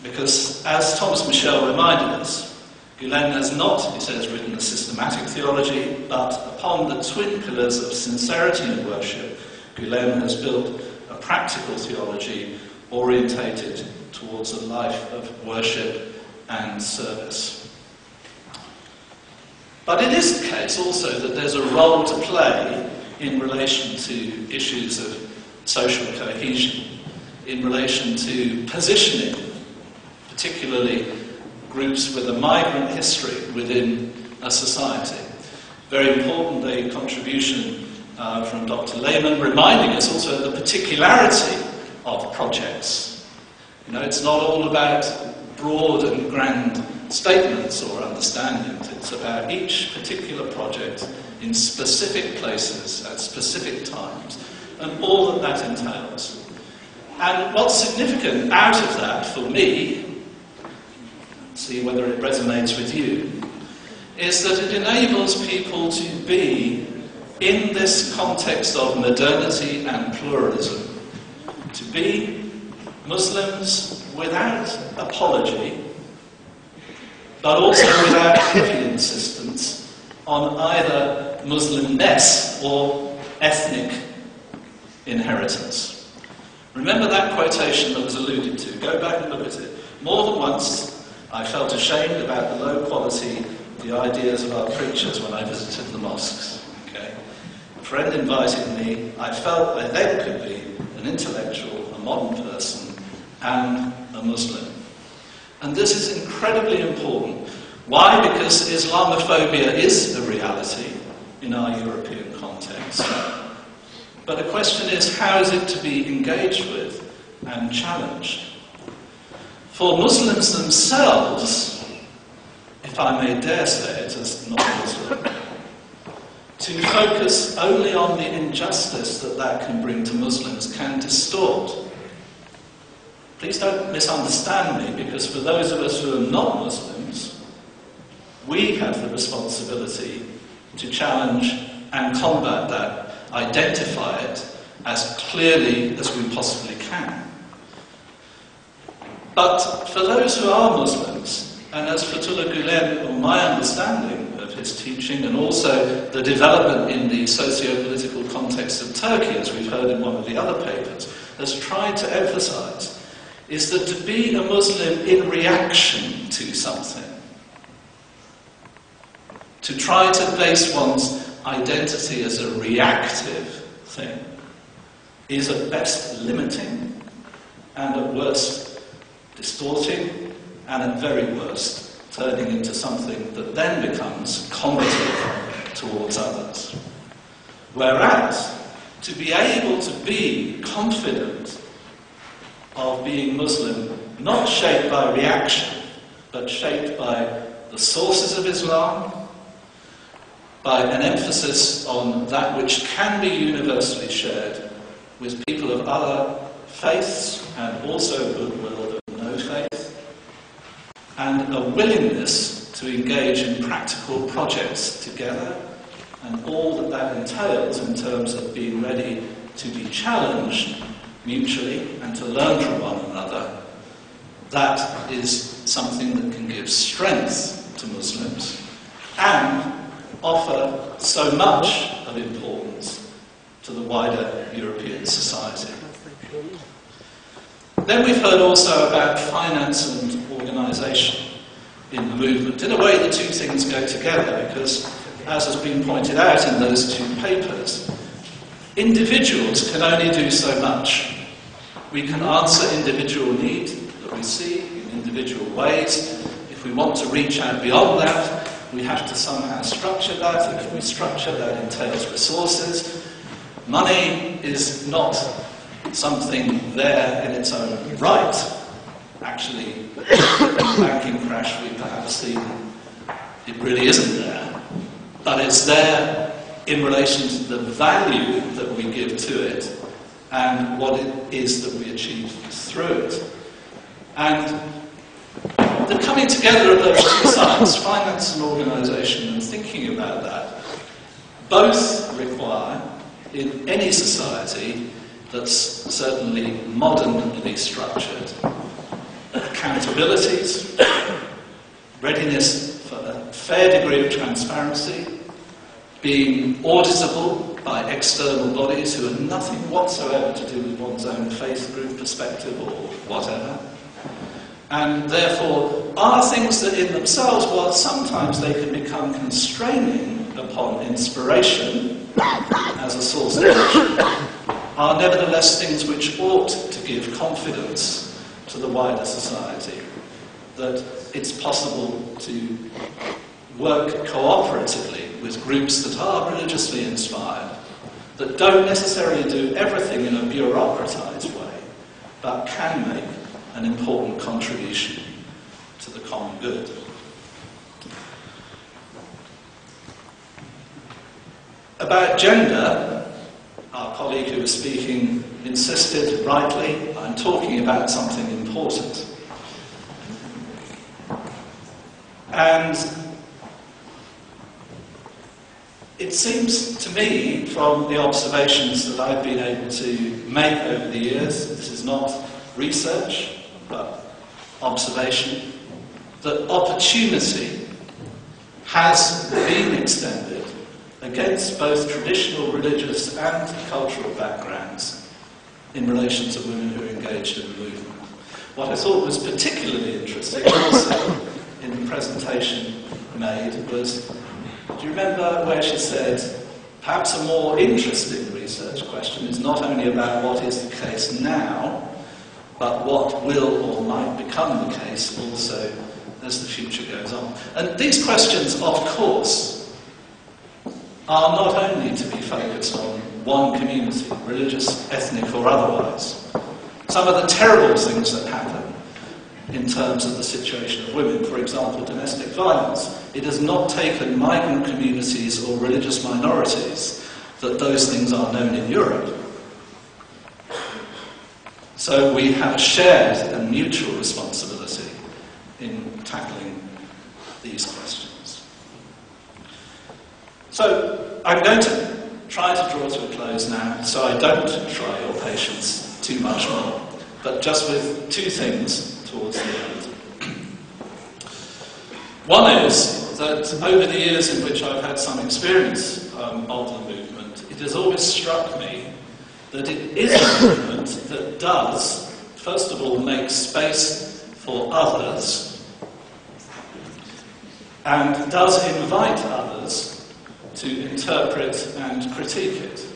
Because, as Thomas Michel reminded us, Gulen has not, he says, written a systematic theology, but upon the twin pillars of sincerity and worship, Gulen has built a practical theology orientated towards a life of worship and service. But it is the case also that there's a role to play in relation to issues of social cohesion, in relation to positioning, particularly groups with a migrant history within a society. Very important, a contribution from Dr. Lehman, reminding us also of the particularity of projects. You know, it's not all about broad and grand statements or understandings. It's about each particular project in specific places at specific times and all that that entails. And what's significant out of that for me, see whether it resonates with you, is that it enables people to be in this context of modernity and pluralism, to be Muslims without apology, but also without heavy insistence on either Muslimness or ethnic inheritance. Remember that quotation that was alluded to. Go back and look at it. More than once, I felt ashamed about the low quality of the ideas of our preachers when I visited the mosques. Okay? A friend invited me. I felt I then could be an intellectual, a modern person, and a Muslim. And this is incredibly important. Why? Because Islamophobia is a reality in our European context. But the question is, how is it to be engaged with and challenged? For Muslims themselves, if I may dare say it as not a Muslim, to focus only on the injustice that that can bring to Muslims can distort. Please don't misunderstand me, because for those of us who are not Muslims, we have the responsibility to challenge and combat that, identify it as clearly as we possibly can. But for those who are Muslims, and as Fethullah Gulen, or my understanding of his teaching, and also the development in the socio-political context of Turkey, as we've heard in one of the other papers, has tried to emphasize, is that to be a Muslim in reaction to something, to try to base one's identity as a reactive thing, is at best limiting, and at worst distorting, and at very worst turning into something that then becomes combative towards others. Whereas, to be able to be confident of being Muslim, not shaped by reaction, but shaped by the sources of Islam, by an emphasis on that which can be universally shared with people of other faiths and also goodwill of no faith, and a willingness to engage in practical projects together, and all that that entails in terms of being ready to be challenged mutually and to learn from one another. That is something that can give strength to Muslims and offer so much of importance to the wider European society. Then we've heard also about finance and organisation in the movement. In a way, the two things go together because, as has been pointed out in those two papers, individuals can only do so much. We can answer individual need that we see in individual ways. If we want to reach out beyond that, we have to somehow structure that. If we structure that, entails resources. Money is not something there in its own right. Actually, in the banking crash we perhaps see it really isn't there. But it's there in relation to the value that we give to it and what it is that we achieve through it. And the coming together of those two sides, finance and organisation, and thinking about that, both require, in any society that's certainly modernly structured, accountability. capabilities, readiness for a fair degree of transparency, being auditable by external bodies who have nothing whatsoever to do with one's own faith group perspective or whatever. And therefore are things that in themselves, while sometimes they can become constraining upon inspiration as a source of action, are nevertheless things which ought to give confidence to the wider society that it's possible to work cooperatively with groups that are religiously inspired, that don't necessarily do everything in a bureaucratized way, but can make an important contribution to the common good. About gender, our colleague who was speaking insisted, rightly, I'm talking about something important. And it seems to me, from the observations that I've been able to make over the years, this is not research, but observation, that opportunity has been extended against both traditional religious and cultural backgrounds in relation to women who are engaged in the movement. What I thought was particularly interesting also in the presentation made was, do you remember where she said, perhaps a more interesting research question is not only about what is the case now, but what will or might become the case also as the future goes on. And these questions, of course, are not only to be focused on one community, religious, ethnic or otherwise. Some of the terrible things that happen in terms of the situation of women, for example, domestic violence, it has not taken migrant communities or religious minorities that those things are known in Europe. So we have a shared and mutual responsibility in tackling these questions. So I'm going to try to draw to a close now, so I don't try your patience too much more, but just with two things towards the end. One is that over the years in which I've had some experience of the movement, it has always struck me that it is a movement that does, first of all, make space for others, and does invite others to interpret and critique it.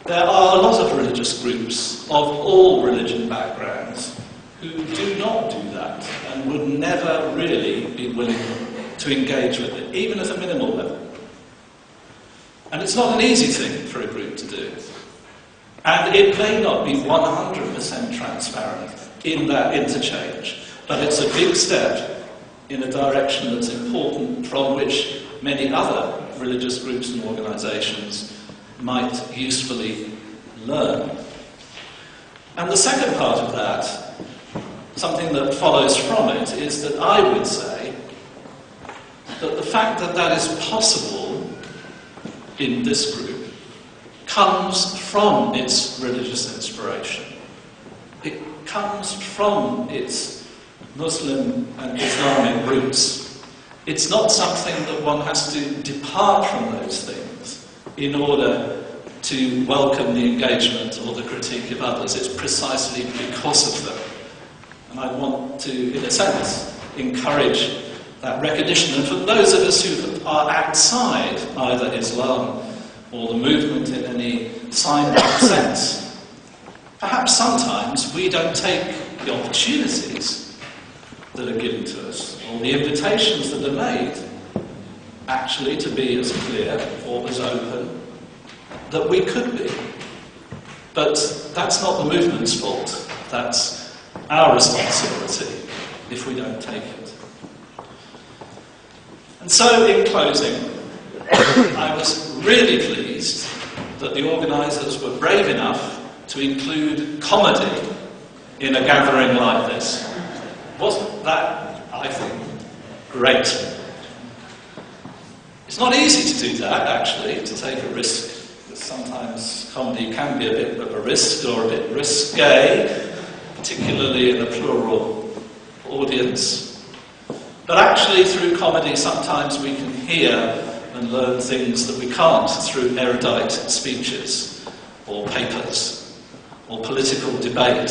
There are a lot of religious groups of all religion backgrounds who do not do that and would never really be willing to engage with it, even at a minimal level. And it's not an easy thing for a group to do. And it may not be 100% transparent in that interchange, but it's a big step in a direction that's important, from which many other religious groups and organisations might usefully learn. And the second part of that, something that follows from it, is that I would say that the fact that that is possible in this group comes from its religious inspiration. It comes from its Muslim and Islamic roots. It's not something that one has to depart from those things in order to welcome the engagement or the critique of others. It's precisely because of them. And I want to, in a sense, encourage that recognition. And for those of us who are outside either Islam or the movement in any signboard sense, perhaps sometimes we don't take the opportunities that are given to us, or the invitations that are made, actually to be as clear or as open that we could be. But that's not the movement's fault. That's our responsibility if we don't take it. And so, in closing, I was really pleased that the organisers were brave enough to include comedy in a gathering like this. Wasn't that, I think, great? It's not easy to do that, actually, to take a risk, because sometimes comedy can be a bit of a risk or a bit risque, particularly in a plural audience. But actually, through comedy, sometimes we can hear and learn things that we can't through erudite speeches or papers or political debate,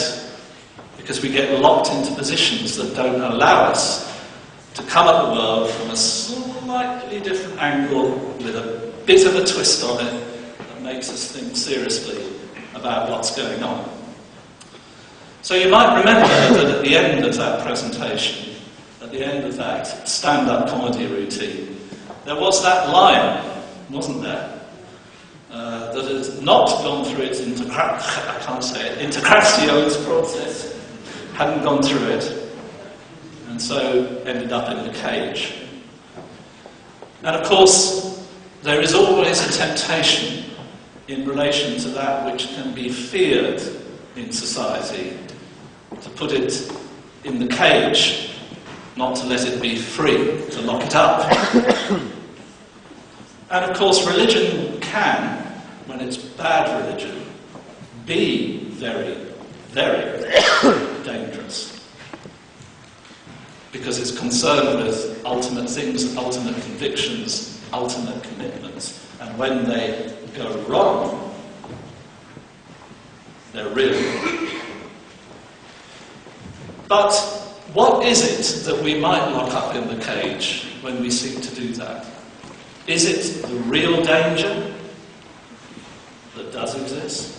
because we get locked into positions that don't allow us to come at the world from a slightly different angle with a bit of a twist on it that makes us think seriously about what's going on. So you might remember that at the end of that presentation, at the end of that stand-up comedy routine, there was that line, wasn't there? That has not gone through its integrations process, hadn't gone through it, and so ended up in the cage. And of course, there is always a temptation in relation to that which can be feared in society, to put it in the cage, not to let it be free, to lock it up. And of course, religion can, when it's bad religion, be very, very dangerous. Because it's concerned with ultimate things, ultimate convictions, ultimate commitments. And when they go wrong, they're really wrong. But what is it that we might lock up in the cage when we seek to do that? Is it the real danger that does exist?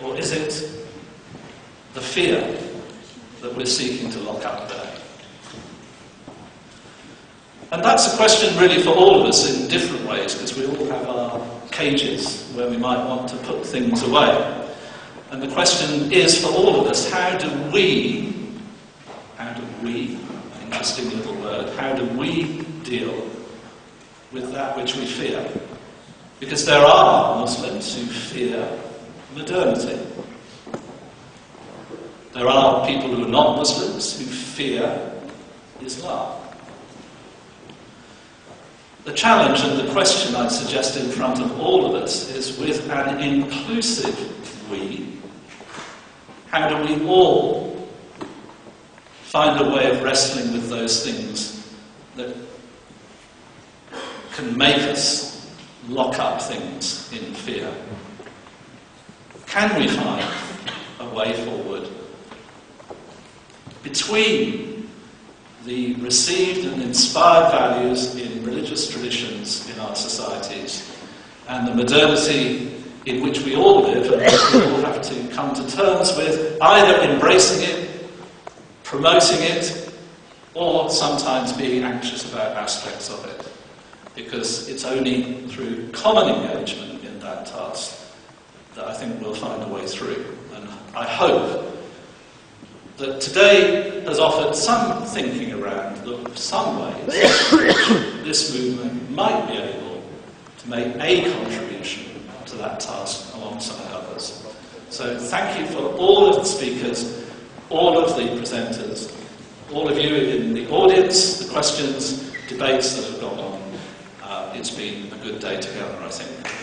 Or is it the fear that we're seeking to lock up there? And that's a question really for all of us in different ways, because we all have our cages where we might want to put things away. And the question is for all of us, how do we, interesting little word, how do we deal with that which we fear? Because there are Muslims who fear modernity. There are people who are not Muslims who fear Islam. The challenge and the question I suggest in front of all of us is, with an inclusive we, how do we all find a way of wrestling with those things that can make us lock up things in fear? Can we find a way forward between the received and inspired values in religious traditions in our societies and the modernity in which we all live and which we all have to come to terms with, either embracing it, promoting it, or sometimes being anxious about aspects of it? Because it's only through common engagement in that task that I think we'll find a way through. And I hope that today has offered some thinking around some ways in which this movement might be able to make a contribution to that task alongside others. So thank you for all of the speakers, all of the presenters, all of you in the audience, the questions, debates that have gone on. It's been a good day together, I think.